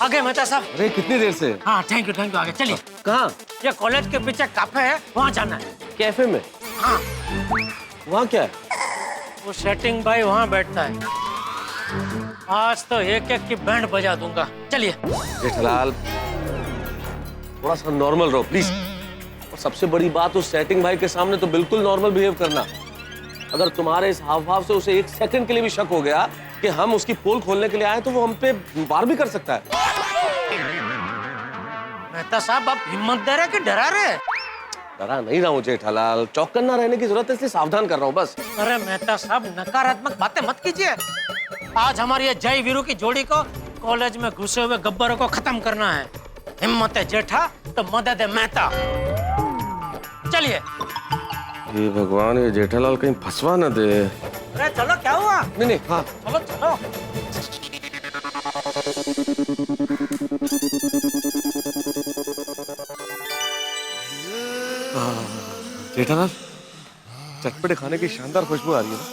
आ गए मेहता साहब। अरे कितनी देर से? हाँ थैंक यू आगे चलिए। कहाँ? ये कॉलेज के पीछे कैफे है, वहाँ जाना है। कैफे में? हाँ। वहाँ क्या है? वो सेटिंग भाई वहाँ बैठता है। आज तो एक एक की बैंड बजा दूंगा। चलिए। जेठालाल थोड़ा सा नॉर्मल रहो प्लीज। और सबसे बड़ी बात, उस सेटिंग भाई के सामने तो बिल्कुल नॉर्मल बिहेव करना। अगर तुम्हारे इस हाव भाव से उसे एक सेकंड के लिए भी शक हो गया कि हम उसकी पोल खोलने के लिए आए, तो वो हम पे वार भी कर सकता है। मेहता साहब आप हिम्मत दे रहे कि डरा रहे? डरा नहीं रहा हूँ जेठालाल, चौकन्ना रहने की जरूरत है, इसलिए सावधान कर रहा हूँ बस। अरे मेहता साहब नकारात्मक बातें मत कीजिए। आज हमारी ये जय वीरू की जोड़ी को कॉलेज में घुसे हुए गब्बरों को खत्म करना है। हिम्मत है जेठा तो मदद है मेहता। चलिए। ये भगवान, ये जेठालाल कहीं फंसवा न दे। अरे चलो, क्या हुआ? नहीं हाँ चलो चलो। जेठालाल चटपटे खाने की शानदार खुशबू आ रही है ना।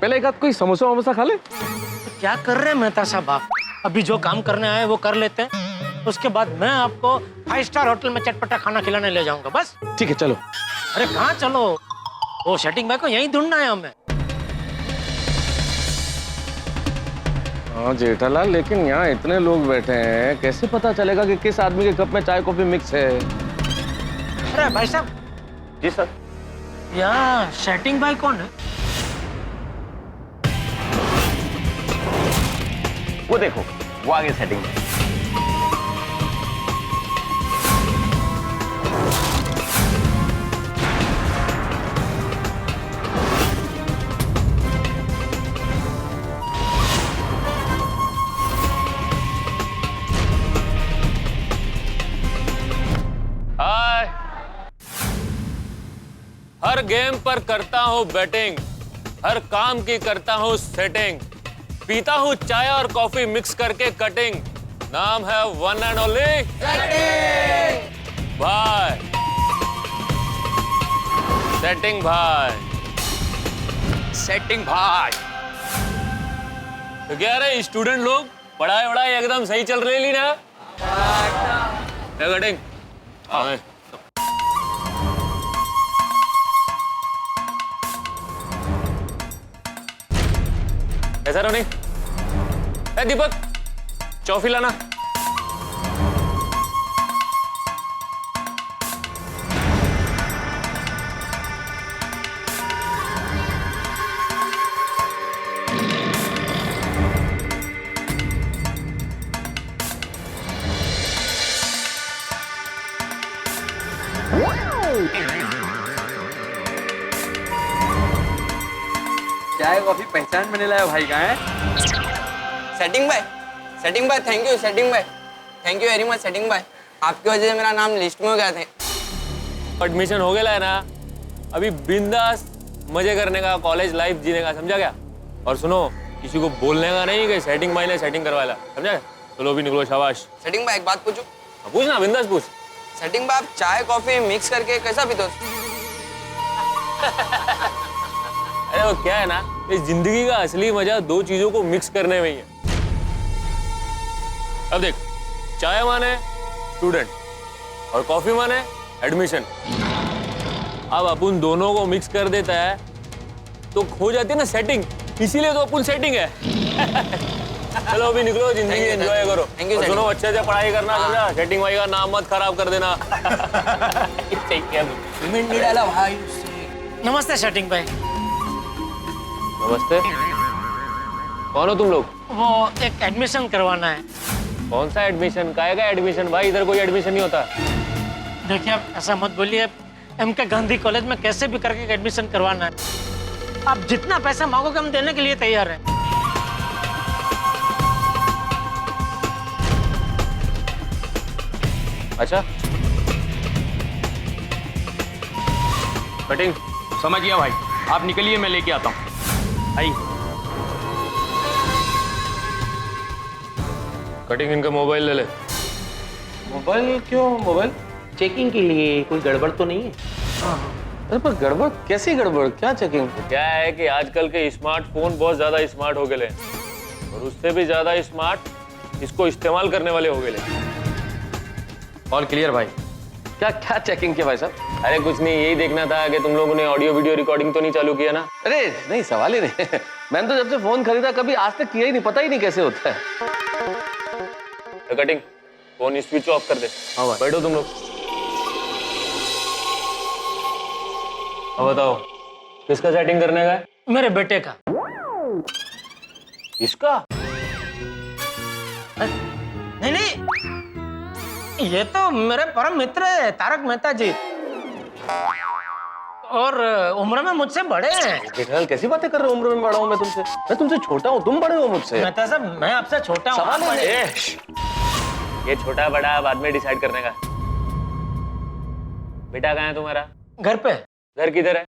पहले एक आध कोई समोसा वमोसा खा ले। तो क्या कर रहे हैं मेहता साहब आप? अभी जो काम करने आए वो कर लेते हैं, उसके बाद मैं आपको 5 स्टार होटल में चटपटा खाना खिलाने ले जाऊंगा बस। ठीक है चलो। अरे कहाँ चलो, वो सेटिंग भाई को यहीं ढूंढना है हमें। हाँ जेठालाल, लेकिन यहाँ इतने लोग बैठे हैं, कैसे पता चलेगा कि किस आदमी के कप में चाय कॉफी मिक्स है? अरे भाई साहब। जी सर। यहाँ सेटिंग भाई कौन है? वो देखो, वो आगे सेटिंग। हाय, हर गेम पर करता हूँ बैटिंग, हर काम की करता हूँ सेटिंग, पीता हूँ चाय और कॉफी मिक्स करके कटिंग, नाम है वन एंड ओनली भाई, सेटिंग भाई। सेटिंग भाई। तो क्या रहे स्टूडेंट लोग, पढ़ाई वढ़ाई एकदम सही चल रही ली ना? कटिंग ऐसा रोनी। ए दीपक, चौफी लाना। चाय कॉफी पहचान बने लाया भाई का है। सेटिंग भाई थैंक यू सेटिंग भाई, thank you very much setting भाई। आपकी वजह से मेरा नाम लिस्ट में हो गया था। एडमिशन हो गया है ना, अभी बिंदास मजे करने का, कॉलेज लाइफ जीने का, समझा क्या? और सुनो, किसी को बोलने का नहीं कि सेटिंग भाई ने सेटिंग करवाया, समझा? चलो भी निकलो, शाबाश। सेटिंग भाई एक बात पूछूं? पूछ ना, बिंदास पूछ। सेटिंग भाई आप चाय कॉफी मिक्स करके कैसा पीते हो? अरे वो क्या है ना, इस जिंदगी का असली मजा दो चीजों को मिक्स करने में ही है। अब देख, चाय माने स्टूडेंट और कॉफी माने एडमिशन। अब अपन दोनों को मिक्स कर देता है तो हो जाती है ना सेटिंग, इसीलिए तो अपन सेटिंग है। चलो अभी निकलो, जिंदगी एंजॉय करो। और सुनो, अच्छे से पढ़ाई करना, समझा? सेटिंग भाई का नाम मत खराब कर देना। पेमेंट नहीं डाला भाई। नमस्ते सेटिंग भाई। नमस्ते। कौन हो तुम लोग? वो एक एडमिशन करवाना है। कौन सा एडमिशन? काहे का एडमिशन भाई? इधर कोई एडमिशन नहीं होता। देखिए आप ऐसा मत बोलिए, एमके गांधी कॉलेज में कैसे भी करके एडमिशन करवाना है। आप जितना पैसा मांगोगे हम देने के लिए तैयार हैं। अच्छा, कटिंग समझ गया भाई, आप निकलिए, मैं लेके आता हूँ। आई कटिंग, इनका मोबाइल ले ले। मोबाइल क्यों? मोबाइल चेकिंग के लिए, कोई गड़बड़ तो नहीं है? अरे पर गड़बड़ कैसी गड़बड़? क्या चेकिंग? क्या है कि आजकल के स्मार्टफोन बहुत ज्यादा स्मार्ट हो गए हैं, और उससे भी ज्यादा स्मार्ट इसको इस्तेमाल करने वाले हो गए ले। ऑल क्लियर भाई। क्या क्या चेकिंग किया भाई साहब? अरे कुछ नहीं, यही देखना था कि तुम लोगों ने ऑडियो वीडियो रिकॉर्डिंग तो नहीं चालू किया ना। अरे नहीं, सवाल ही नहीं। मैंने तो जब से फोन खरीदा कभी आज तक किया ही नहीं, पता ही नहीं कैसे होता है। कटिंग फोन स्विच ऑफ कर दे। हाँ भाई। बैठो तुम लोग। अब बताओ किसका सेटिंग करने का है? मेरे बेटे का। इसका? नहीं नहीं, ये तो मेरे परम मित्र है तारक मेहता जी, और उम्र में मुझसे बड़े हैं। जेठालाल कैसी बातें कर रहे हो? उम्र में बड़ा हूं मैं तुमसे? मैं तुमसे छोटा हूँ, तुम बड़े हो मुझसे। मेहता साहब, मैं आपसे छोटा हूँ। सवाल आप ही बड़े। नहीं। ये छोटा बड़ा बाद में डिसाइड करने का। बेटा कहाँ है तुम्हारा? घर पे घर किधर है?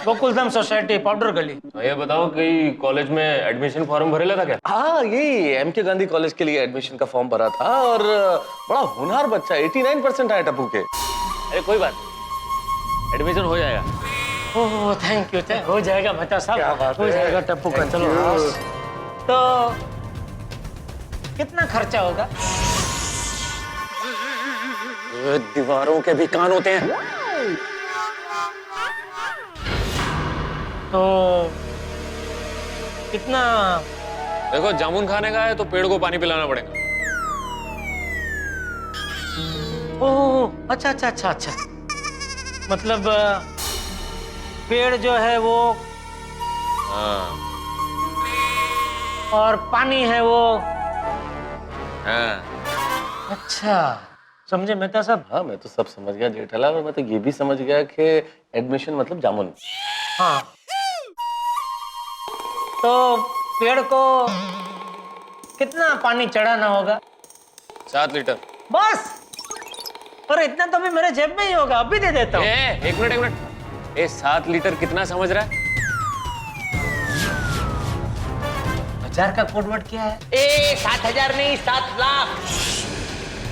गोकुलधाम सोसाइटी, पाउडर गली। ये बताओ कि कॉलेज में एडमिशन फॉर्म भरेला था क्या? हाँ, यही एमके गांधी कॉलेज के लिए एडमिशन का फॉर्म भरा था, और बड़ा होनहार बच्चा, 89% आया टप्पू के। अरे कोई बात नहीं, एडमिशन हो जाएगा। ओह थैंक यू, हो जाएगा मेहता क्या साहब, बात हो है। जाएगा टप्पू का। चलो तो कितना खर्चा होगा? दीवारों के भी कान होते हैं। तो कितना? देखो जामुन खाने का है तो पेड़ को पानी पिलाना पड़ेगा। ओह अच्छा अच्छा अच्छा अच्छा, मतलब पेड़ जो है वो, हाँ और पानी है वो। हाँ। अच्छा समझे मेहता साहब? हाँ, मैं तो सब समझ गया जेठालाल, और मैं तो ये भी समझ गया कि एडमिशन मतलब जामुन। हाँ, तो पेड़ को कितना पानी चढ़ाना होगा? 7 लीटर। बस? और इतना तो भी मेरे जेब में ही होगा, अभी दे देता हूँ। एक मिनट। 7 लीटर कितना समझ रहा है? 1000 का कोड वर्ड क्या है? 7,000 नहीं, 7 लाख।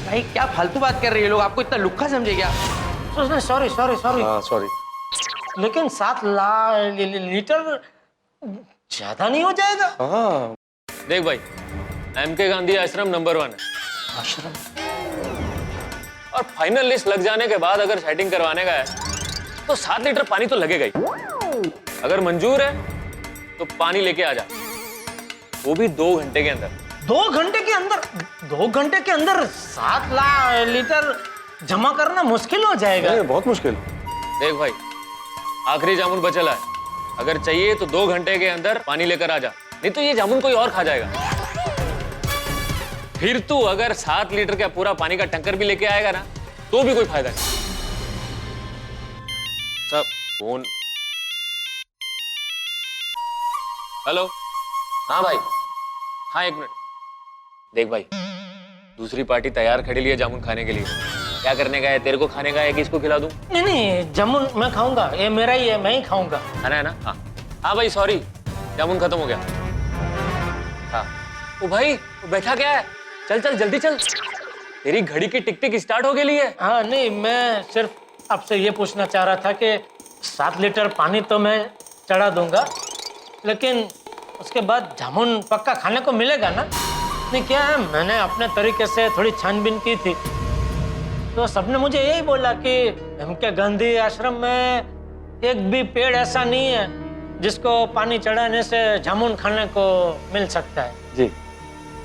भाई क्या फालतू बात कर रहे हैं लोग, आपको इतना लुक्खा समझे क्या? सॉरी सॉरी सॉरी, हाँ सॉरी। लेकिन 7 लीटर ज्यादा नहीं हो जाएगा? हाँ देख भाई, एमके गांधी आश्रम नंबर 1 है। आश्रम? और फाइनल लिस्ट लग जाने के बाद अगर सेटिंग करवाने का है तो 7 लीटर पानी तो लगेगा ही। अगर मंजूर है तो पानी लेके आ जा, वो भी 2 घंटे के अंदर। 2 घंटे के अंदर? 2 घंटे के अंदर 7 लीटर जमा करना मुश्किल हो जाएगा। अरे बहुत मुश्किल। देख भाई, आखिरी जामुन बचला है, अगर चाहिए तो 2 घंटे के अंदर पानी लेकर आ जा, नहीं तो ये जामुन कोई और खा जाएगा। फिर तू अगर 7 लीटर का पूरा पानी का टंकर भी लेके आएगा ना तो भी कोई फायदा नहीं। सब फोन। हेलो। हाँ भाई, हाँ 1 मिनट। देख भाई, दूसरी पार्टी तैयार खड़ी ली है जामुन खाने के लिए। क्या करने का है? तेरे को खाने का है कि इसको खिला दूं? नहीं नहीं, जामुन मैं खाऊंगा, ये मेरा ही है, मैं ही खाऊंगा। खाना है ना? हाँ हाँ भाई, सॉरी जामुन खत्म हो गया। हाँ ओ भाई, वो बैठा क्या है? चल चल जल्दी चल, तेरी घड़ी की टिक टिक स्टार्ट हो गई है। हाँ नहीं, मैं सिर्फ आपसे ये पूछना चाह रहा था कि 7 लीटर पानी तो मैं चढ़ा दूंगा, लेकिन उसके बाद जामुन पक्का खाने को मिलेगा ना? नहीं, क्या है, मैंने अपने तरीके से थोड़ी छानबीन की थी, तो सबने मुझे यही बोला कि एमके गांधी आश्रम में एक भी पेड़ ऐसा नहीं है जिसको पानी चढ़ाने से जामुन खाने को मिल सकता है। जी।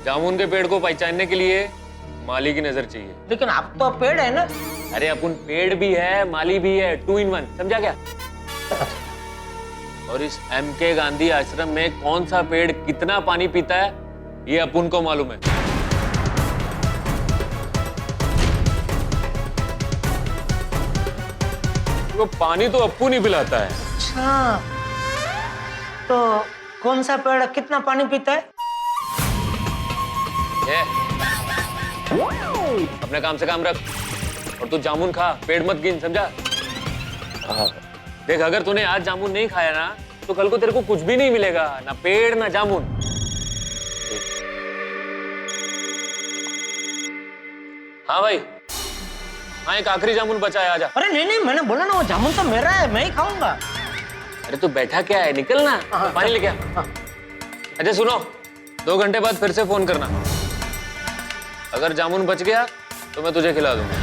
जामुन के पेड़ को पहचानने के लिए माली की नजर चाहिए। लेकिन आप तो पेड़ है ना? अरे अपन पेड़ भी है, माली भी है, 2 in 1, समझा क्या? और इस एमके गांधी आश्रम में कौन सा पेड़ कितना पानी पीता है ये अपन को मालूम है। वो पानी तो अप्पू नहीं पिलाता है। अच्छा, तो कौन सा पेड़ कितना पानी पीता है? ये अपने काम से काम रख और तू जामुन खा, पेड़ मत गिन, समझा? हाँ देख, अगर तूने आज जामुन नहीं खाया ना तो कल को तेरे को कुछ भी नहीं मिलेगा, ना पेड़ ना जामुन। हाँ भाई, हाँ एक आखिरी जामुन बचा है, आजा। अरे नहीं नहीं, मैंने बोला ना वो जामुन तो मेरा है, मैं ही खाऊंगा। अरे तू बैठा क्या है, निकल ना, हाँ, पानी लेके आ। हाँ। अच्छा सुनो, 2 घंटे बाद फिर से फोन करना। अगर जामुन बच गया तो मैं तुझे खिला दूंगा।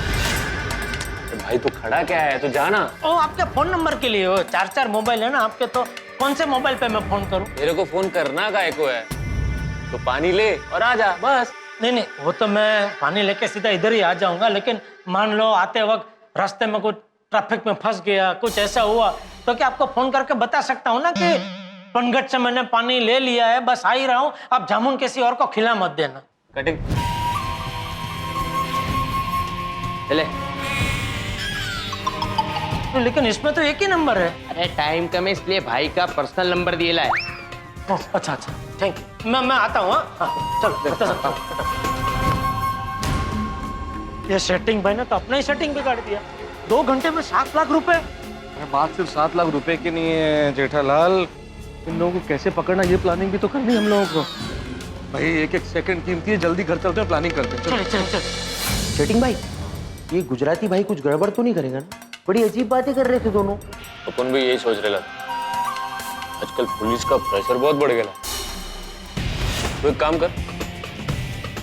तो भाई तू खड़ा क्या है, तू जाना। ओ आपके फोन नंबर के लिए हो, 4 मोबाइल है ना आपके, तो कौन से मोबाइल पे मैं फोन करूं? मेरे को फोन करना काय को है, तो पानी ले और आ जा बस। नहीं, वो तो मैं पानी लेके सीधा इधर ही आ जाऊंगा, लेकिन मान लो आते वक्त रास्ते में कुछ ट्रैफिक में फंस गया, कुछ ऐसा हुआ, तो क्या आपको फोन करके बता सकता हूँ ना कि पनघट से मैंने पानी ले लिया है, बस आ ही रहा हूँ, आप जामुन किसी और को खिला मत देना। कटिंग चले। तो लेकिन इसमें तो एक ही नंबर है। अरे टाइम कम है इसलिए भाई का पर्सनल नंबर दिया है। ओह, अच्छा, थैंक यू। मैं आता हूँ। हाँ, चलो बता सकता हूँ। ये सेटिंग भाई ने तो अपना ही सेटिंग बिगाड़ दिया। 2 घंटे में 7 लाख रुपए। अरे बात सिर्फ 7 लाख रुपए की नहीं है जेठालाल, इन लोगों को कैसे पकड़ना ये प्लानिंग भी तो करनी है हम लोगों को। भाई एक सेकंड कीमती है, जल्दी घर चलते हैं, प्लानिंग करते हैं। चल। सेटिंग भाई, ये गुजराती भाई कुछ गड़बड़ तो नहीं करेगा ना? बड़ी अजीब बातें कर रहे थे दोनों। अपन भी यही सोच रहे थे। आजकल पुलिस का प्रेशर बहुत बढ़ गया। तो एक काम कर,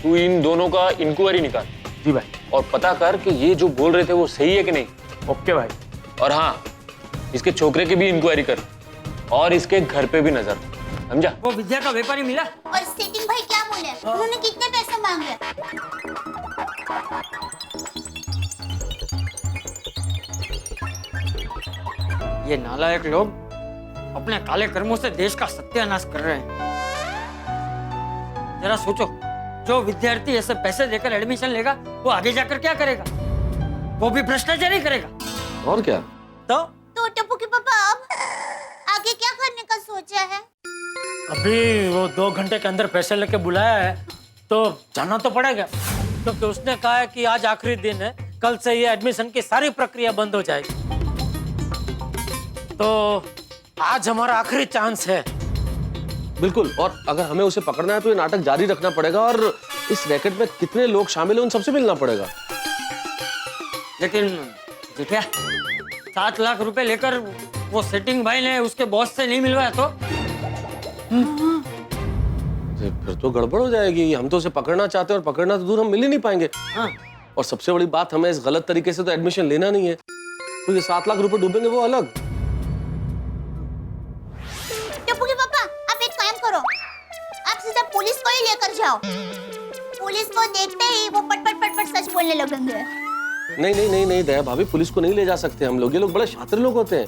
तू इन दोनों का इंक्वायरी निकाल। जी भाई। और पता कर कि ये जो बोल रहे थे वो सही है कि नहीं। ओके भाई। और हाँ, इसके छोकरे की भी इंक्वायरी कर और इसके घर पे भी नजर, समझा? वो विद्या का व्यापारी मिला। और सेटिंग भाई क्या बोले? उन्होंने कितने पैसे मांगे? ये नालायक लोग अपने काले कर्मों से देश का सत्यानाश कर रहे हैं। जरा सोचो, जो विद्यार्थी ऐसे पैसे देकर एडमिशन लेगा वो आगे जाकर क्या करेगा? वो भी भ्रष्टाचार ही करेगा। और क्या? तो टप्पू के पापा अब आगे क्या करने का सोचा है? अभी वो 2 घंटे के अंदर पैसे लेके बुलाया है, तो जाना तो पड़ेगा, क्योंकि उसने कहा है कि आज आखिरी दिन है, कल से ये एडमिशन की सारी प्रक्रिया बंद हो जाएगी। तो आज हमारा आखिरी चांस है। बिल्कुल, और अगर हमें उसे पकड़ना है तो ये नाटक जारी रखना पड़ेगा, और इस रैकेट में कितने लोग शामिल हैं उन सबसे मिलना पड़ेगा। लेकिन जेठिया, 7 लाख रुपए लेकर वो सेटिंग भाई ने उसके बॉस से नहीं मिलवाया तो? फिर तो गड़बड़ हो जाएगी। हम तो उसे पकड़ना चाहते हैं, और पकड़ना तो दूर, हम मिल ही नहीं पाएंगे। हाँ। और सबसे बड़ी बात, हमें इस गलत तरीके से तो एडमिशन लेना नहीं है, तो ये 7 लाख रुपए डूबेंगे वो अलग। टप्पू के पापा, आप एक काम करो, आप सीधा पुलिस को ही लेकर जाओ। पुलिस को देखते ही वो पट सच बोलने लगेंगे। नहीं दया भाभी, पुलिस को नहीं ले जा सकते हम लोग। ये लोग बड़े शातिर लोग होते हैं,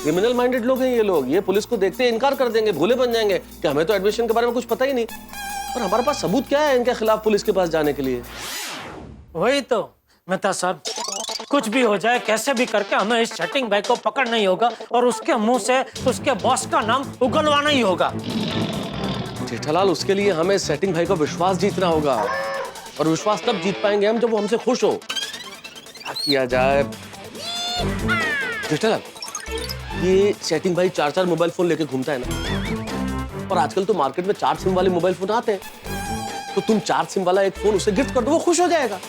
क्रिमिनल माइंडेड लोग हैं ये लोग। ये पुलिस को देखते ही इनकार कर देंगे, भूले बन जाएंगे कि हमें तो एडमिशन के बारे में कुछ पता ही नहीं। और हमारे पास सबूत क्या है इनके खिलाफ पुलिस के पास जाने के लिए? वही तो मेहता साहब, कुछ भी हो जाए, कैसे भी करके हमें इस सेटिंग भाई को पकड़ना ही होगा, और उसके मुंह से उसके बॉस का नाम उगलवाना ही होगा। जेठालाल, उसके लिए हमें सेटिंग भाई का विश्वास जीतना होगा, और विश्वास तब जीत पाएंगे हम जब वो हमसे खुश हो। क्या किया जाए? जेठालाल, ये सेटिंग भाई 4 मोबाइल फोन लेके घूमता है ना, और आजकल तो मार्केट में 4 सिम वाले मोबाइल फोन आते हैं, तो तुम 4 सिम वाला एक फोन उसे गिफ्ट कर दो, वो खुश हो जाएगा।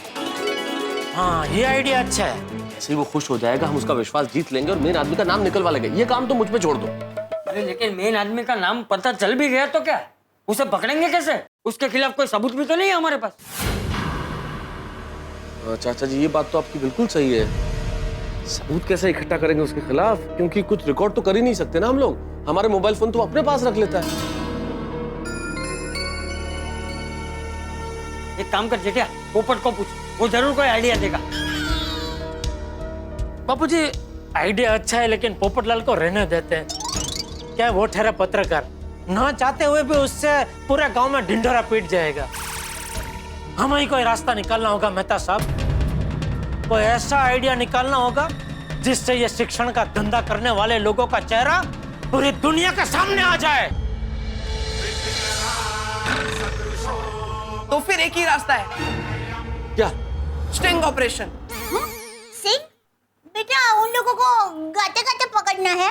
हाँ, ये आइडिया अच्छा है। ऐसे ही वो खुश हो जाएगा, हम उसका विश्वास जीत लेंगे और मेन आदमी का नाम निकलवा लेंगे। ये काम तो मुझ पे छोड़ दो। अरे लेकिन मेन आदमी का नाम पता चल भी गया तो क्या? उसे पकड़ेंगे कैसे? उसके खिलाफ कोई सबूत भी तो नहीं है हमारे पास। चाचा जी, ये बात तो आपकी बिल्कुल सही है। सबूत कैसे इकट्ठा करेंगे उसके खिलाफ, क्योंकि कुछ रिकॉर्ड तो कर ही नहीं सकते ना हम लोग। हमारे मोबाइल फोन तो अपने पास रख लेता है। एक काम कर जेठिया, पोपट को पूछ, वो जरूर कोई आइडिया देगा। बापूजी, आइडिया अच्छा है, लेकिन पोपटलाल को रहने देते हैं। क्या वो ठहरा पत्रकार, ना चाहते हुए भी उससे पूरे गांव में ढिंढोरा पीट जाएगा। हमें ही कोई रास्ता निकालना होगा मेहता साहब, कोई ऐसा आइडिया निकालना होगा जिससे ये शिक्षण का धंधा करने वाले लोगों का चेहरा पूरी दुनिया के सामने आ जाए। तो फिर एक ही रास्ता है, क्या? Sting operation. सिंह, बेटा उन लोगों को गाते गाते पकड़ना है।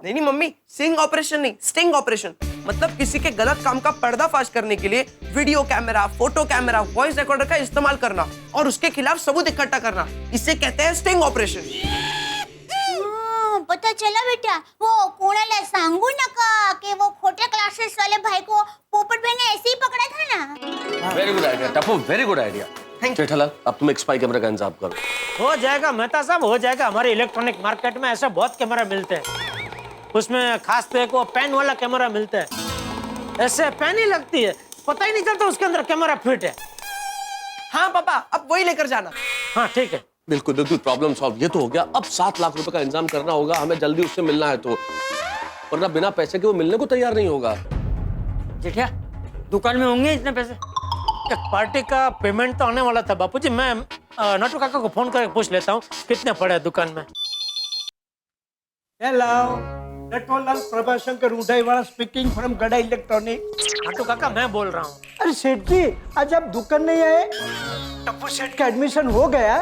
नहीं मम्मी, सिंग ऑपरेशन नहीं, स्टिंग ऑपरेशन। मतलब किसी के गलत काम का पर्दाफाश करने के लिए video camera, photo camera, voice recorder का इस्तेमाल करना और उसके खिलाफ सबूत इकट्ठा करना, इसे कहते हैं स्टिंग ऑपरेशन। पता चला बेटा वो कोणाला सांगू नका कि वो खोटे क्लासेस वाले भाई को पोपट भाई ने ऐसे ही पकड़ा था ना। Very good idea Tappu, very good idea. Jethalal अब तुम एक स्पाई कैमरा का इंतजाम करो। हो जाएगा मेहता साहब, हो जाएगा। हमारे इलेक्ट्रॉनिक मार्केट में ऐसे बहुत कैमरा मिलते हैं, उसमें खास तो एक वो पेन वाला कैमरा मिलता है, ऐसे पेन ही लगती है, पता ही नहीं चलता उसके अंदर कैमरा फिट है। हाँ पापा, अब वही लेकर जाना। हाँ ठीक है। बिल्कुल बिल्कुल, प्रॉब्लम सॉल्व। ये तो हो गया। अब 7 लाख रुपए का इंतजाम करना होगा, हमें जल्दी उससे मिलना है, तो वरना बिना पैसे के वो मिलने को तैयार नहीं होगा। जेठिया दुकान में होंगे इतने पैसे? एक पार्टी का पेमेंट तो आने वाला था बापूजी, मैं नटू काका को फोन करके पूछ लेता हूँ कितने पड़े हैं दुकान में। Hello, Natwarlal Prabhashankar Udaywada speaking from Gada electronic. Natu काका मैं बोल रहा हूँ। अरे सेठ जी, आज आप दुकान नहीं आए? टप्पू सेठ का एडमिशन हो गया?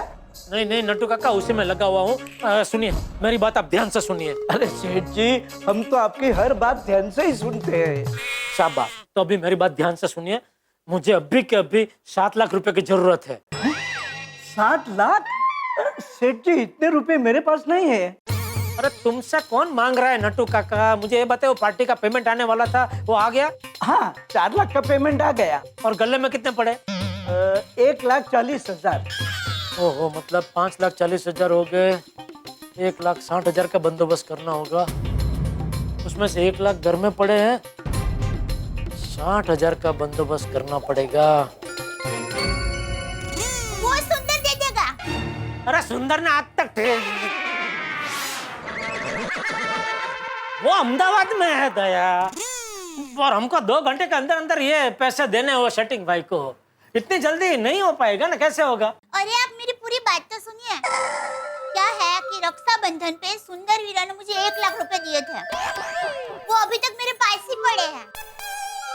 नहीं नहीं नटू काका, उसी में लगा हुआ हूँ। सुनिए मेरी बात, आप ध्यान से सुनिए। अरे सेठ जी, हम तो आपकी हर बात ध्यान से ही सुनते हैं। शाबाश। तो अभी मेरी बात ध्यान से सुनिए, मुझे अभी के अभी 7 लाख रुपए की जरूरत है। 7 लाख? सेठ जी इतने रुपए मेरे पास नहीं है। अरे तुमसे कौन मांग रहा है नटू काका? मुझे ये बताओ, पार्टी का पेमेंट आने वाला था, वो आ गया? हाँ, 4 लाख का पेमेंट आ गया। और गले में कितने पड़े? 1,40,000। ओहो, मतलब 5,40,000 हो गए। 1,60,000 का बंदोबस्त करना होगा, उसमें से 1 लाख घर में पड़े हैं, 60,000 का बंदोबस्त करना पड़ेगा। वो सुंदर दे देगा। अरे सुंदर ने आज तक वो अहमदाबाद में है दया, और हमको 2 घंटे के अंदर अंदर ये पैसे देने हो सेटिंग भाई को। इतनी जल्दी नहीं हो पाएगा ना, कैसे होगा? अरे आप मेरी पूरी बात तो सुनिए। क्या है कि रक्षाबंधन पे सुंदर वीरा ने मुझे 1 लाख रुपए दिए थे, वो अभी तक मेरे पास ही पड़े हैं।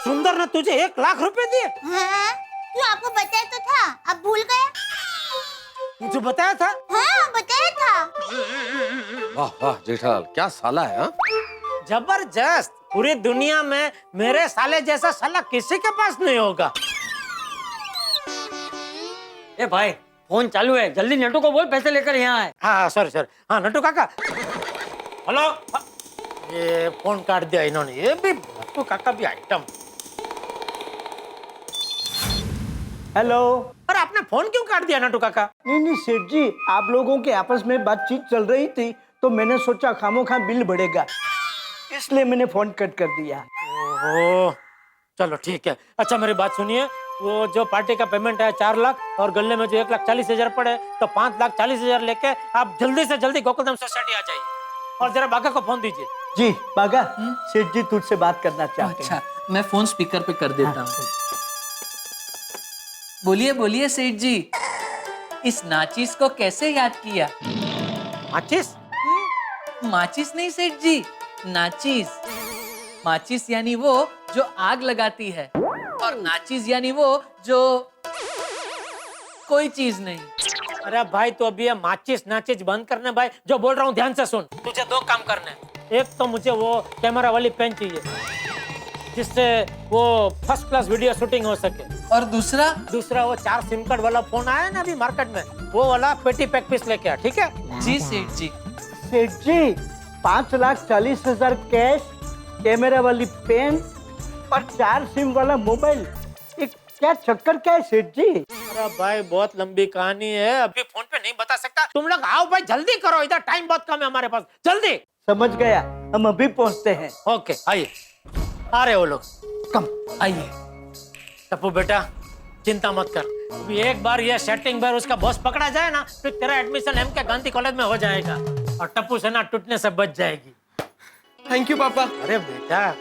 सुंदर ने तुझे 1 लाख रुपए दिए? हाँ, क्यों आपको बताया तो था, अब भूल गए? मुझे बताया था? हाँ बताया था। वाह वाह जेठालाल, क्या साला है। हाँ जबरदस्त। पूरी दुनिया में मेरे साले जैसा साला किसी के पास नहीं होगा। ए भाई, फोन चालू है, जल्दी नटू को बोल पैसे लेकर यहाँ आए। हाँ सॉरी सॉरी। हाँ नटू काका, हेलो। ये फोन काट दिया इन्होंने, ये भी नटू काका भी आइटम। हेलो। अरे आपने फोन क्यों काट दिया नटू काका? नहीं सेठ जी, आप लोगों के आपस में बातचीत चल रही थी, तो मैंने सोचा खामोखा बिल बढ़ेगा, इसलिए मैंने फोन कट कर दिया। ओहो, चलो ठीक है। अच्छा मेरी बात सुनिए, वो जो पार्टी का पेमेंट है 4 लाख, और गले में जो 1,40,000 पड़े, तो 5,40,000 लेके आप जल्दी से जल्दी गोकुलधाम सोसाइटी आ जाइए, और जरा बागा को फोन दीजिए। जी बागा, सेठ जी तुझसे बात करना चाहते हैं। अच्छा, मैं फोन स्पीकर पे कर देता हूँ। बोलिए बोलिए सेठ जी, इस नाचिस को कैसे याद किया? माचिस? माचिस नहीं सेठ जी, नाचिस। माचिस यानी वो जो आग लगाती है, और नाचिस यानी वो जो कोई चीज नहीं। अरे भाई तो अभी ये माचिस नाचिस बंद करने भाई, जो बोल रहा हूँ ध्यान से सुन। तुझे 2 काम करने हैं। एक तो मुझे वो कैमरा वाली पेन चाहिए, जिससे वो फर्स्ट क्लास वीडियो शूटिंग हो सके। और दूसरा वो 4 सिम कार्ड वाला फोन आया ना अभी मार्केट में, वो वाला पेटी पैक पीस लेके आ, ठीक है? जी सेठ जी। सेठ जी, 5,40,000 कैश, कैमरा वाली पेन और 4 सिम वाला मोबाइल, एक क्या चक्कर क्या है सेठ जी? अरे भाई बहुत लंबी कहानी है, अभी फोन पे नहीं बता सकता। तुम लोग आओ भाई, जल्दी करो, इधर टाइम बहुत कम है हमारे पास, जल्दी। समझ गया, हम अभी पहुंचते हैं। ओके आइए, आ रहे वो लोग। कम आइए। टप्पू बेटा चिंता मत कर, अभी एक बार ये सेटिंग बार उसका बॉस पकड़ा जाए ना, फिर तेरा एडमिशन MK गांधी कॉलेज में हो जाएगा, और टप्पू से ना टूटने से बच जाएगी। थैंक यू पापा। अरे बेटा,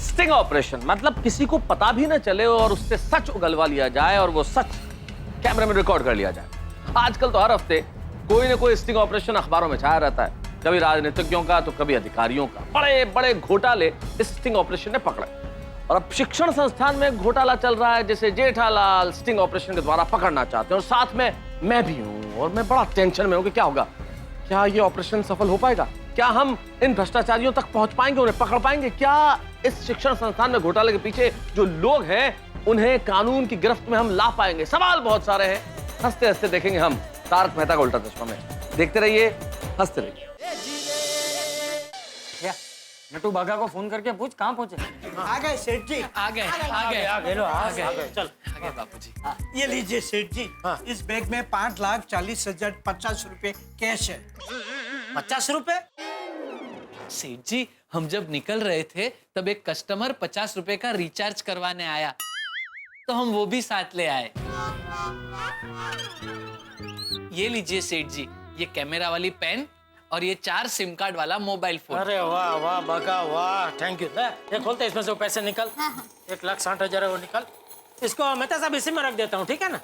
स्टिंग ऑपरेशन मतलब किसी को पता भी ना चले और उससे सच उगलवा लिया जाए, और वो सच कैमरे में रिकॉर्ड कर लिया जाए। आजकल तो हर हफ्ते कोई ना कोई स्टिंग ऑपरेशन अखबारों में छाया रहता है, कभी राजनीतिज्ञों का तो कभी अधिकारियों का। बड़े बड़े घोटाले इस स्टिंग ऑपरेशन ने पकड़े, और अब शिक्षण संस्थान में घोटाला चल रहा है, जैसे जेठालाल स्टिंग ऑपरेशन के द्वारा पकड़ना चाहते हैं, और साथ में मैं भी हूं, और मैं बड़ा टेंशन में हूं कि क्या होगा, क्या ये ऑपरेशन सफल हो पाएगा, क्या हम इन भ्रष्टाचारियों तक पहुंच पाएंगे, उन्हें पकड़ पाएंगे, क्या इस शिक्षण संस्थान में घोटाले के पीछे जो लोग हैं उन्हें कानून की गिरफ्त में हम ला पाएंगे। सवाल बहुत सारे हैं, हंसते हंसते देखेंगे हम तारक मेहता का उल्टा चश्मा में। देखते रहिए, हंसते रहिए। नटू बागा को फोन करके पूछ कहाँ पहुंचे। आ गए सेठ जी। आ गए चलो आ गए चल आगे बापूजी। ये लीजिए सेठ जी। इस बैग में 5,40,50 कैश है। 50 रुपए? सेठ जी, हम जब निकल रहे थे तब एक कस्टमर 50 रुपए का रिचार्ज करवाने आया, तो हम वो भी साथ ले आए। ये लीजिए सेठ जी, ये कैमरा वाली पेन और ये 4 सिम कार्ड वाला मोबाइल फोन। अरे वाह वाह बगा वाह, थैंक यू। ये खोलते इसमें से वो पैसे निकल। 1,60,000 है वो निकल। इसको मेहता साहब इसी में रख देता हूँ, ठीक है ना?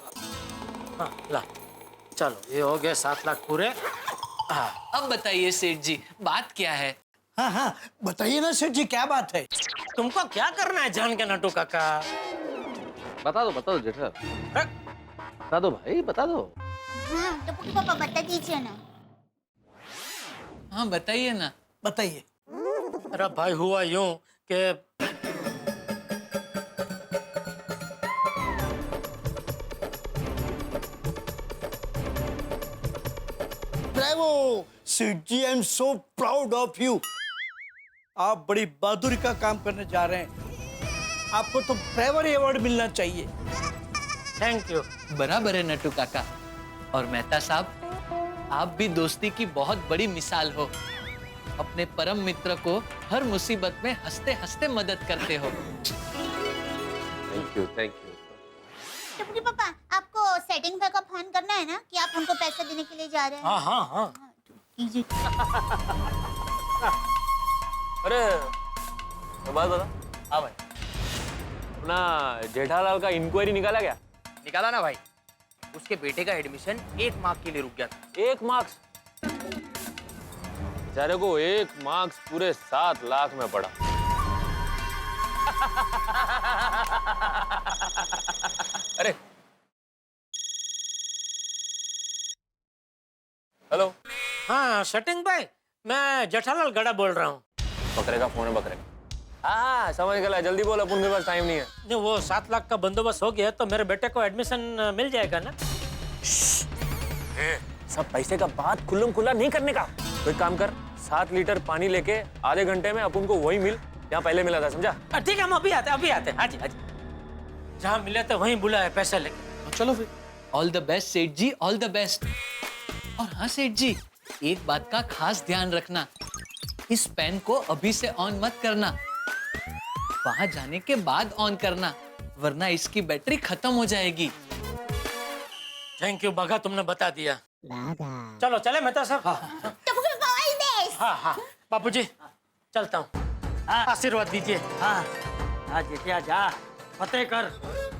हाँ ला, चलो ये हो गए 7 लाख पूरे। अब बताइए सेठ जी, बात क्या है? हाँ हाँ बताइए ना सेठ जी, क्या बात है? तुमको क्या करना है जान के नटू काका? बता दो जेठा, बता दो भाई, बता दो। हाँ टप्पू के पापा बता दीजिए ना। हाँ बताइए ना। बताइए। अरे भाई हुआ यूं कि bravo Seth ji, I am so proud of you. आप बड़ी बहादुरी का काम करने जा रहे हैं। आपको तो ब्रेवरी अवार्ड मिलना चाहिए। Thank you. बराबर है नटू काका। और मेहता साहब, आप भी दोस्ती की बहुत बड़ी मिसाल हो। अपने परम मित्र को हर मुसीबत में हंसते हंसते मदद करते हो। Thank you. टप्पू के पापा, आपको सेटिंग भाई का फोन करना है ना कि आप उनको पैसे देने के लिए जा रहे हैं? हाँ हाँ हाँ कीजिए। अरे तो बात बता। हाँ भाई, अपना जेठालाल का इंक्वायरी निकाला क्या? निकाला ना भाई, उसके बेटे का एडमिशन 1 मार्क के लिए रुक गया था। 1 मार्क्स? बेचारे को 1 मार्क्स पूरे 7 लाख में पड़ा। अरे हेलो। हाँ सेटिंग भाई, मैं जेठालाल गड़ा बोल रहा हूँ। बकरे का फोन है, बकरे। हाँ समझ गया, जल्दी बोल, अपन के पास टाइम नहीं है। नहीं, वो 7 लाख का बंदोबस्त हो गया तो मेरे बेटे को एडमिशन मिल जाएगा ना? सब पैसे का बात खुल्लम खुल्ला नहीं करने का। तो एक काम कर, 7 लीटर पानी लेके आधे घंटे में अपन को वही मिल जहाँ पहले मिला था, समझा? ठीक है, हम अभी आते हैं। हाँ जी हाँ जी, जहाँ मिले थे वहीं बुलाए पैसे लेके। चलो फिर। ऑल द बेस्ट सेठ जी, ऑल द बेस्ट। और हाँ सेठ जी, एक बात का खास ध्यान रखना, इस पेन को अभी से ऑन मत करना, वहां जाने के बाद ऑन करना, वरना इसकी बैटरी खत्म हो जाएगी। थैंक यू बगा, तुमने बता दिया। चलो चले मेहता साहब। टप्पू के पापा ऑल बेस्ट। हाँ बापूजी, चलता हूँ। आशीर्वाद दीजिए। हाँ जेठिया जा, फतेह कर,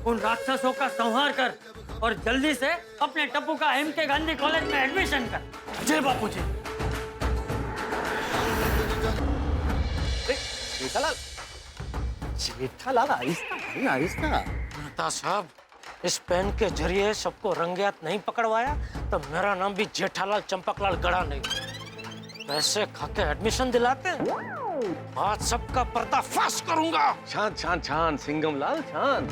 उन राक्षसों का संहार कर और जल्दी से अपने टप्पू का एमके गांधी कॉलेज में एडमिशन कर। जय बापूजी। जेठालाल आहिस्ता। मेहता साहब, इस पेन के जरिए सबको रंगेहाथ नहीं पकड़वाया तो मेरा नाम भी जेठालाल चंपकलाल गड़ा नहीं। पैसे खाके एडमिशन दिलाते हैं, आज सबका पर्दाफाश करूंगा। शांत सिंघम लाल, शांत।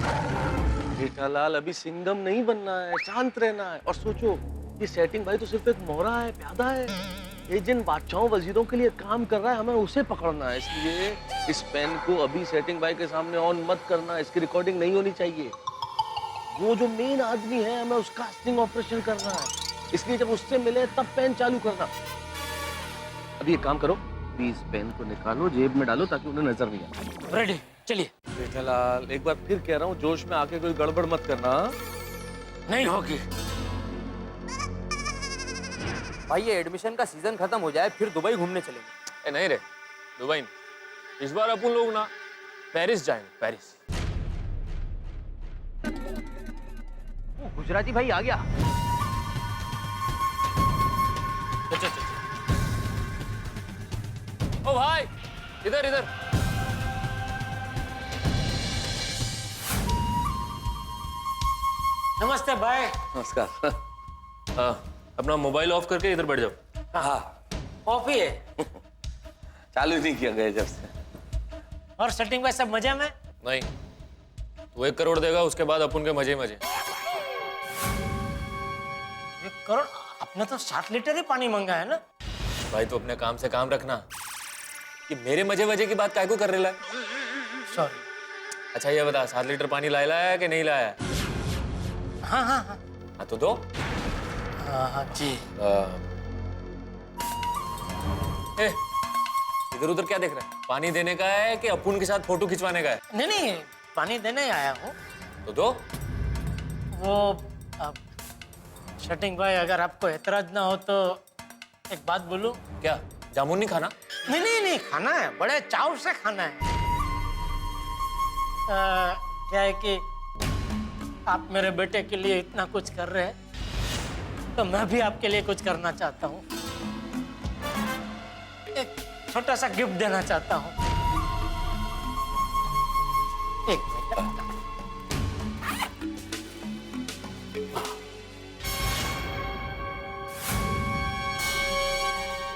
जेठालाल अभी सिंघम नहीं बनना है, शांत रहना है। और सोचो, ये सेटिंग भाई तो सिर्फ एक मोहरा है, प्यादा है। ये जिन बादशाहों वजीरों के लिए काम कर रहा है, हमें उसे पकड़ना है। इसलिए इस पेन को अभी सेटिंग भाई के सामने ऑन मत करना, इसकी रिकॉर्डिंग नहीं होनी चाहिए। वो जो मेन आदमी है, हमें उसका स्टिंग ऑपरेशन करना है। इसलिए जब उससे मिले तब पेन चालू करना। अभी एक काम करो, प्लीज पेन को निकालो, जेब में डालो ताकि उन्हें नजर नहीं आए। रेडी, चलिए। जेठालाल, एक बार फिर कह रहा हूँ, जोश में आके कोई गड़बड़ मत करना। नहीं होगी। भाई ये एडमिशन का सीजन खत्म हो जाए फिर दुबई घूमने चलेंगे। नहीं रे, दुबई नहीं, इस बार अपन लोग ना पेरिस जाएंगे, पेरिस। वो गुजराती भाई आ गया। चल। ओ भाई, इधर। नमस्ते भाई। नमस्कार। अपना मोबाइल ऑफ करके इधर बैठ जाओ। हाँ, ऑफ ही है। चालू नहीं किया गया जब से। और सेटिंग भाई सब मजे में? नहीं, वो 1 करोड़ देगा, उसके बाद अपन के मजे। 1 करोड़? आपने तो 7 लीटर ही पानी मांगा है ना? भाई तो अपने काम से काम रखना। कि मेरे मजे वजे की बात काय को कर रहे है? सॉरी। अच्छा ये बता, 7 लीटर पानी लाया है कि नहीं लाया? हाँ हाँ हाँ हाँ तो दो। हाँ हाँ जी। इधर उधर क्या देख रहा है? पानी देने का है कि अपुन के साथ फोटो खिंचवाने का है? नहीं नहीं, पानी देने आया हूँ। तो दो। वो शटिंग भाई, अगर आपको एतराज ना हो तो एक बात बोलूं? क्या जामुन नहीं खाना? नहीं नहीं नहीं, खाना है, बड़े चाव से खाना है। क्या है कि आप मेरे बेटे के लिए इतना कुछ कर रहे हैं, तो मैं भी आपके लिए कुछ करना चाहता हूँ। एक छोटा सा गिफ्ट देना चाहता हूँ। एक मिनट।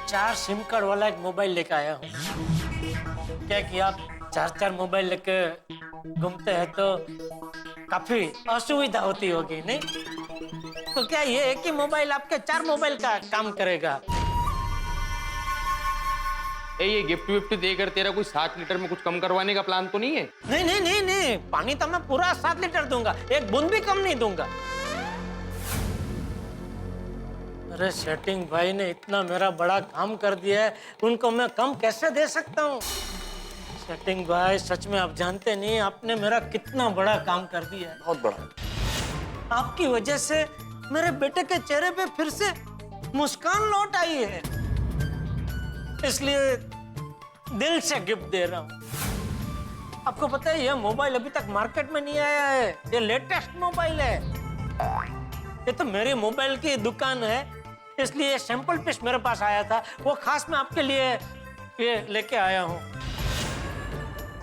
4 सिम कार्ड वाला एक मोबाइल लेके आया हूँ। क्या कि आप 4 मोबाइल लेके घूमते हैं तो काफी असुविधा होती होगी, नहीं? तो क्या ये एक ही मोबाइल आपके 4 मोबाइल का काम करेगा? ये गिफ्ट विफ्ट देकर तेरा कोई 7 लीटर में कुछ कम करवाने का प्लान तो नहीं है? नहीं नहीं नहीं नहीं, पानी तो मैं पूरा 7 लीटर दूंगा, एक बूंद भी कम नहीं दूंगा। अरे सेटिंग भाई ने इतना मेरा बड़ा काम कर दिया है, उनको मैं कम कैसे दे सकता हूँ? सेटिंग भाई, सच में आप जानते नहीं आपने मेरा कितना बड़ा काम कर दिया है। बहुत बड़ा। आपकी वजह से मेरे बेटे के चेहरे पे फिर से मुस्कान लौट आई है, इसलिए दिल से गिफ्ट दे रहा हूँ। आपको पता है ये मोबाइल अभी तक मार्केट में नहीं आया है, ये लेटेस्ट मोबाइल है। ये तो मेरी मोबाइल की दुकान है, इसलिए सैंपल पीस मेरे पास आया था, वो खास मैं आपके लिए ये लेके आया हूँ।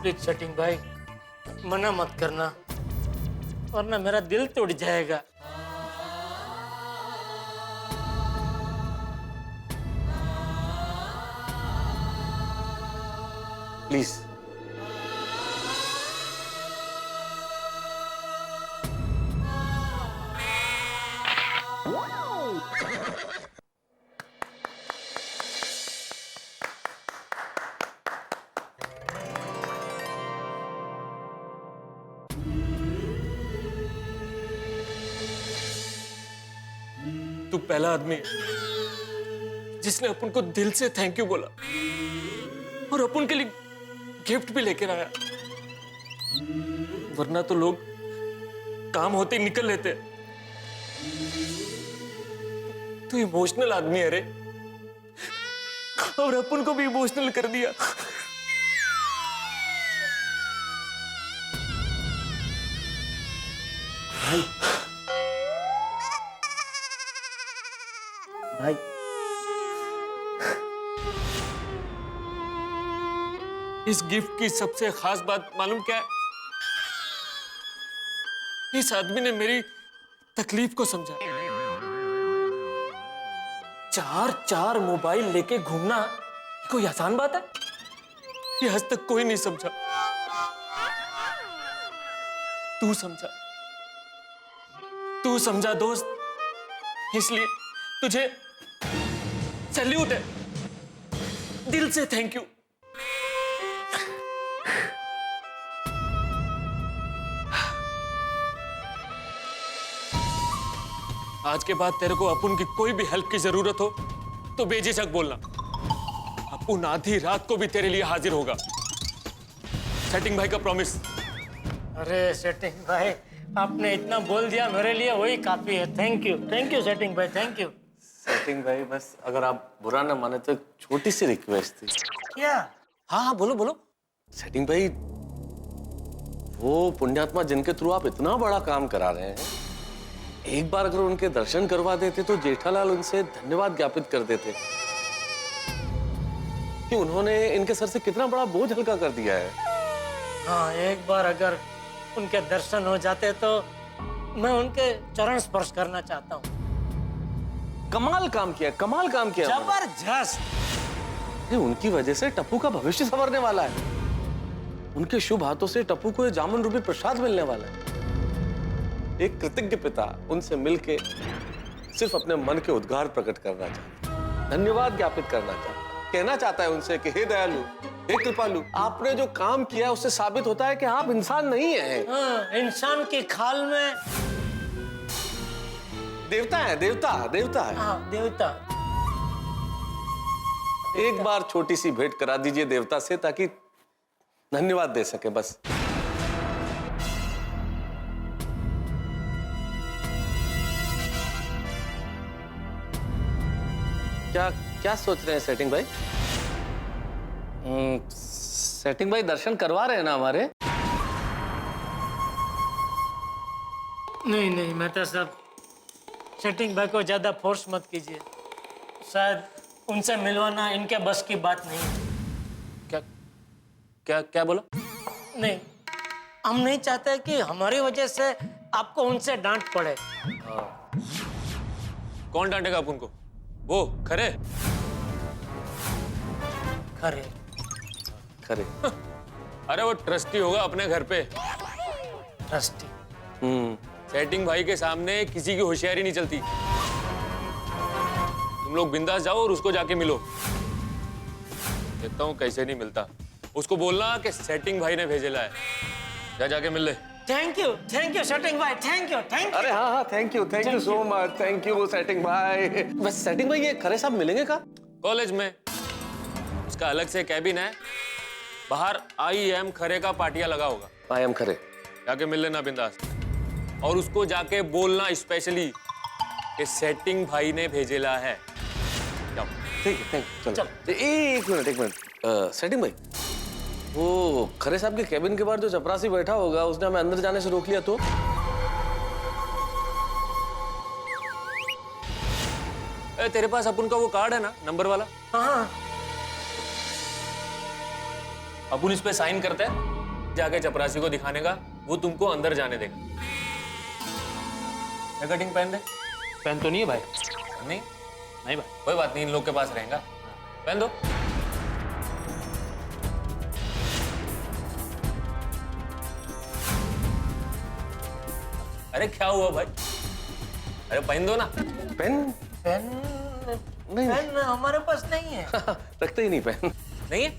प्लीज सेटिंग भाई, मना मत करना, वरना मेरा दिल टूट जाएगा। प्लीज। तू पहला आदमी है जिसने अपन को दिल से थैंक यू बोला और अपन के लिए गिफ्ट भी लेकर आया, वरना तो लोग काम होते ही निकल लेते। तू इमोशनल आदमी है रे, और अपन को भी इमोशनल कर दिया। भाई इस गिफ्ट की सबसे खास बात मालूम क्या है? इस आदमी ने मेरी तकलीफ को समझा। 4 मोबाइल लेके घूमना कोई आसान बात है? ये आज तक कोई नहीं समझा। तू समझा, तू समझा दोस्त, इसलिए तुझे सैल्यूट है, दिल से थैंक यू। आज के बाद तेरे को अपुन की कोई भी हेल्प की जरूरत हो तो बेझिझक बोलना। अपुन आधी रात को भी तेरे लिए हाजिर होगा। सेटिंग भाई का प्रॉमिस। अरे सेटिंग भाई, आपने इतना बोल दिया मेरे लिए वही काफी है। थैंक यू सेटिंग भाई, थैंक यू। सेटिंग भाई, बस अगर आप बुरा ना माने तो एक छोटी सी रिक्वेस्ट थी। क्या? हाँ हाँ, बोलो बोलो। सेटिंग भाई, वो पुण्यात्मा जिनके थ्रू आप इतना बड़ा काम करा रहे हैं, एक बार अगर उनके दर्शन करवा देते तो जेठालाल उनसे धन्यवाद ज्ञापित कर देते कि उन्होंने इनके सर से कितना बड़ा बोझ हल्का कर दिया है। हाँ, एक बार अगर उनके दर्शन हो जाते तो मैं उनके चरण स्पर्श करना चाहता हूँ। कमाल काम किया, कमाल काम किया। जबरदस्त। उनकी वजह से टप्पू का भविष्य संवरने वाला है। उनके शुभ हाथों से टप्पू को ये जामुन रूपी प्रसाद मिलने वाला है। एक कृतज्ञ पिता उनसे मिलके सिर्फ अपने मन के उद्गार प्रकट करना चाहता, धन्यवाद ज्ञापित करना चाहता। कहना चाहता है उनसे कि हे दयालु, हे कृपालु, आपने जो काम किया उससे साबित होता है कि आप इंसान नहीं हैं। हाँ, इंसान की खाल में देवता है, देवता देवता है। हाँ, देवता। एक बार छोटी सी भेंट करा दीजिए देवता से, ताकि धन्यवाद दे सके बस। क्या क्या सोच रहे हैं सेटिंग भाई? सेटिंग भाई दर्शन करवा रहे हैं ना हमारे? नहीं नहीं मेहता साहब, सेटिंग भाई को ज्यादा फोर्स मत कीजिए। शायद उनसे मिलवाना इनके बस की बात नहीं है। क्या क्या क्या बोला? नहीं, हम नहीं चाहते कि हमारी वजह से आपको उनसे डांट पड़े। कौन डांटेगा आप उनको? वो खरे? खरे खरे। अरे वो ट्रस्टी होगा अपने घर पे। ट्रस्टी? सेटिंग भाई के सामने किसी की होशियारी नहीं चलती। तुम लोग बिंदास जाओ और उसको जाके मिलो। देखता हूँ कैसे नहीं मिलता। उसको बोलना कि सेटिंग भाई ने भेजेला है। जाके मिल ले। थैंक यू सेटिंग भाई, थैंक यू। अरे हाँ हाँ, thank you so much, thank you setting भाई। बस सेटिंग भाई, ये खरे साहब मिलेंगे कहाँ? कॉलेज में। उसका अलग से कैबिन है, बाहर IM खरे का पाटिया लगा होगा। IM खरे। जाके मिल लेना बिंदास। और उसको जाके बोलना स्पेशली कि सेटिंग भाई ने भेजेला है। जाओ। ठीक है, थैंक यू। चलो एक मिनट। सेटिंग भाई, वो खरे साहब के कैबिन के बाहर जो चपरासी बैठा होगा, उसने हमें अंदर जाने से रोक लिया तो? तेरे पास अपन का वो कार्ड है ना, नंबर वाला? हाँ। अपन इस पे साइन करते हैं, जाके चपरासी को दिखाने का, वो तुमको अंदर जाने देगा। कटिंग पहन दे। पेन तो नहीं है भाई? नहीं नहीं भाई, कोई बात नहीं, इन लोग के पास रहेगा। पहन दो। अरे क्या हुआ भाई? अरे पहन दो ना। पेन? पेन नहीं, पेन हमारे पास नहीं है। रखते ही नहीं पेन। नहीं है?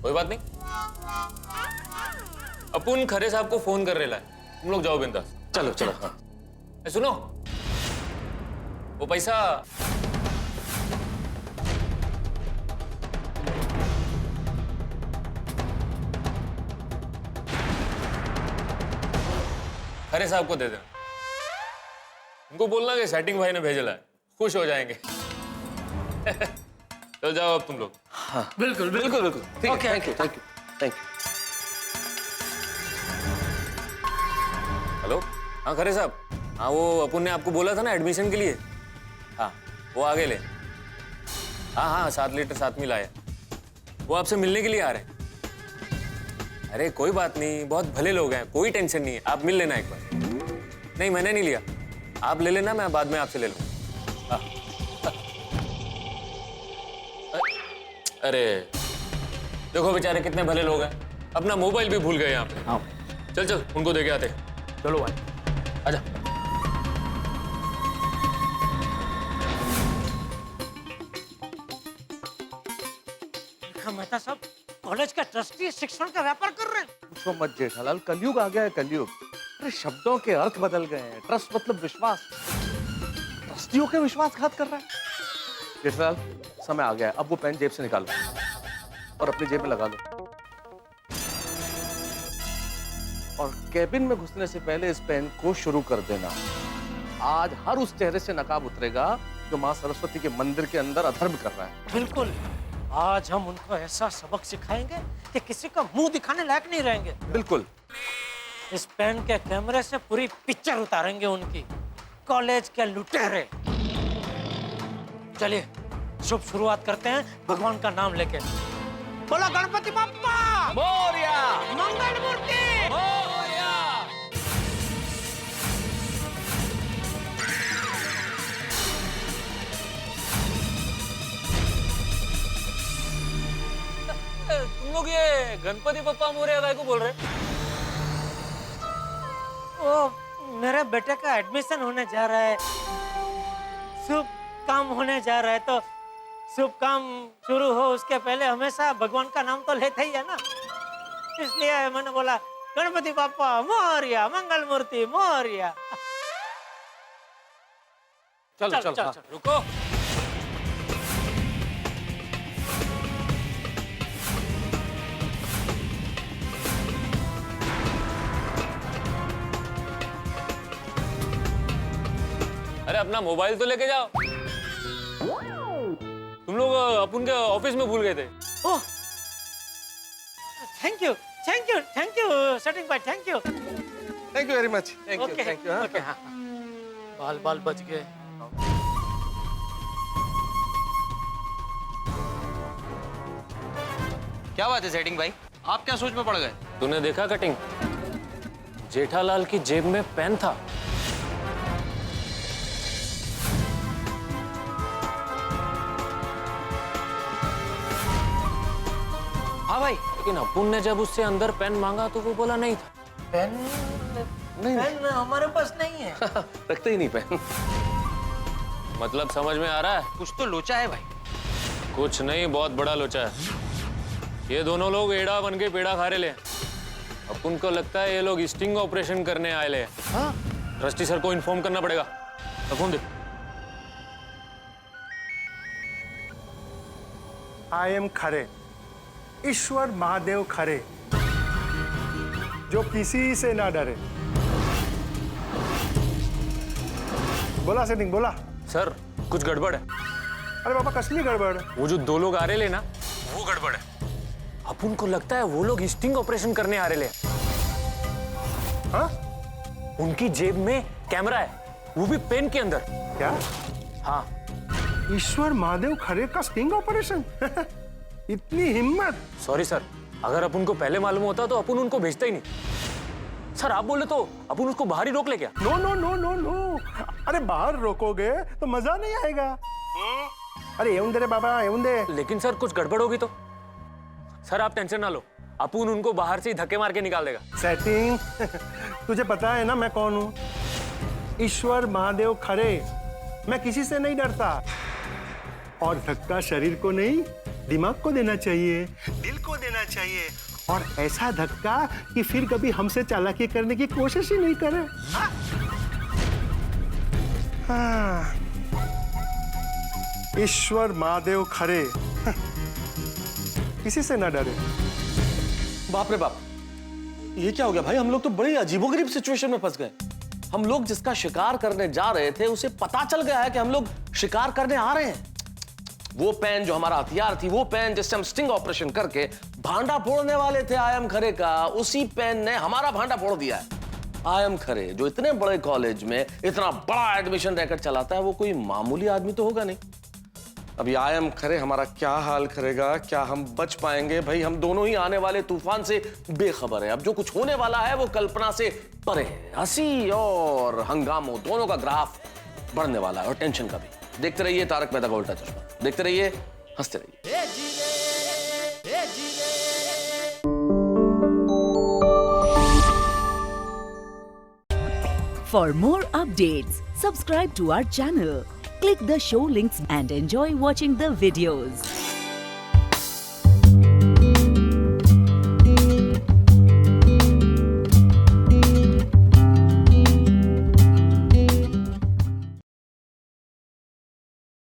कोई बात नहीं। अपन खरे साहब को फोन कर रहे है, तुम लोग जाओ बिंदास। चलो चलो। हाँ सुनो, वो पैसा खरे साहब को दे देना। उनको बोलना कि सेटिंग भाई ने भेजा है, खुश हो जाएंगे। चलो जाओ अब तुम लोग। हाँ बिल्कुल बिल्कुल। ठीक है, थैंक यू। हेलो, हाँ खरे साहब। हाँ वो अपन ने आपको बोला था ना एडमिशन के लिए। हाँ वो आगे ले। हाँ 7 लीटर 7 मिल आया। वो आपसे मिलने के लिए आ रहे हैं। अरे कोई बात नहीं, बहुत भले लोग हैं, कोई टेंशन नहीं है। आप मिल लेना एक बार। नहीं मैंने नहीं लिया, आप ले लेना, मैं बाद में आपसे ले लूँगा। अरे देखो बेचारे कितने भले लोग हैं, अपना मोबाइल भी भूल गए यहाँ पे। हाँ चल उनको दे के आते। चलो भाई, आजा। मेहता साहब, कॉलेज का ट्रस्टी शिक्षण का व्यापार कर रहे हैं। पूछो मत जेठालाल, कलयुग आ गया है, कलयुग। अरे शब्दों के अर्थ बदल गए हैं। ट्रस्ट मतलब विश्वास, ट्रस्टियों के विश्वासघात कर रहा है। जेठालाल समय आ गया है, अब वो पेन जेब से निकालो और अपनी जेब में लगा लो। और कैबिन में घुसने से पहले इस पेन को शुरू कर देना। आज हर उस चेहरे से नकाब उतरेगा जो मां सरस्वती के मंदिर के अंदर अधर्म कर रहा है। बिल्कुल, आज हम उनको ऐसा सबक सिखाएंगे कि किसी का मुंह दिखाने लायक नहीं रहेंगे। बिल्कुल। इस पेन के कैमरे से पूरी पिक्चर उतारेंगे उनकी, कॉलेज के लुटेरे। चलिए शुभ शुरुआत करते हैं भगवान का नाम लेके। बोलो गणपति बप्पा मोरया, मंगल मूर्ति मोरया। तुम लोग ये गणपति बप्पा मोरया काय को बोल रहे? ओ मेरे बेटे का एडमिशन होने जा रहा है, शुभ काम होने जा रहा है, तो शुभ काम शुरू हो उसके पहले हमेशा भगवान का नाम तो लेते ही है ना, इसलिए मैंने बोला गणपति बाप्पा मोरया, मंगल मूर्ति मोरया। चल चल, चल, चल, चल। रुको। अरे अपना मोबाइल तो लेके जाओ। तुम लोग अपन के ऑफिस में भूल गए थे। Oh, thank you thank you thank you setting भाई, thank you. Thank you very much. Thank you okay thank you. Okay, हाँ बाल बाल बच गए। क्या बात है सेटिंग भाई, आप क्या सोच में पड़ गए? तूने देखा कटिंग? जेठालाल की जेब में पेन था। हाँ भाई, लेकिन अपुन ने जब उससे अंदर पेन मांगा तो वो बोला नहीं था। पेन नहीं पेन हमारे पास नहीं है। रखते ही नहीं पेन। मतलब समझ में आ रहा है? कुछ तो लोचा है भाई। कुछ नहीं, बहुत बड़ा लोचा है। ये दोनों लोग एड़ा बन के पेड़ा खा रहे। अपन को लगता है ये लोग स्टिंग ऑपरेशन करने आए ले। ट्रस्टी सर को इन्फॉर्म करना पड़ेगा। Phone they. आई एम खरे, ईश्वर महादेव खरे, जो किसी से ना डरे। बोला सेटिंग, बोला। सर कुछ गड़बड़ है। अरे बाबा कसली गड़बड़? वो जो दो लोग आ रहे ले ना, वो गड़बड़ है। अपन को लगता है वो लोग स्टिंग ऑपरेशन करने आ रहे ले। हाँ? उनकी जेब में कैमरा है, वो भी पेन के अंदर। क्या? हाँ। ईश्वर महादेव खरे का स्टिंग ऑपरेशन? इतनी हिम्मत? सॉरी सर, अगर अपन को पहले मालूम होता तो अपन उनको भेजता ही नहीं। सर आप बोले तो अपन उसको बाहर ही रोक ले क्या? No no no no no, अरे बाहर रोकोगे तो मजा नहीं आएगा। अरे एवं दे रे बाबा, एवं दे। लेकिन सर कुछ गड़बड़ होगी तो? सर आप टेंशन ना लो, अपन उनको बाहर से ही धक्के मार के निकाल देगा। सेटिंग, तुझे पता है ना मैं कौन हूँ? ईश्वर महादेव खरे। मैं किसी से नहीं डरता। और धक्का शरीर को नहीं, दिमाग को देना चाहिए, दिल को देना चाहिए। और ऐसा धक्का कि फिर कभी हमसे चालाकी करने की कोशिश ही नहीं करे। हाँ। ईश्वर महादेव खरे, किसी से ना डरे। बाप रे बाप, ये क्या हो गया भाई? हम लोग तो बड़ी अजीबोगरीब सिचुएशन में फंस गए। हम लोग जिसका शिकार करने जा रहे थे उसे पता चल गया है कि हम लोग शिकार करने आ रहे हैं। वो पेन जो हमारा हथियार थी, वो पेन जिससे हम स्टिंग ऑपरेशन करके भांडा फोड़ने वाले थे आयम खरे का, उसी पेन ने हमारा भांडा फोड़ दिया है। आयम खरे जो इतने बड़े कॉलेज में इतना बड़ा एडमिशन रैकेट चलाता है, वो कोई मामूली आदमी तो होगा नहीं। अभी आयम खरे हमारा क्या हाल करेगा? क्या हम बच पाएंगे? भाई हम दोनों ही आने वाले तूफान से बेखबर है। अब जो कुछ होने वाला है वो कल्पना से परे है। हंसी और हंगामों दोनों का ग्राफ बढ़ने वाला है, और टेंशन का भी। देखते रहिए तारक मेहता का उल्टा चश्मा, देखते रहिए, हंसते रहिए। For more updates, subscribe to our channel, click the show links and enjoy watching the videos.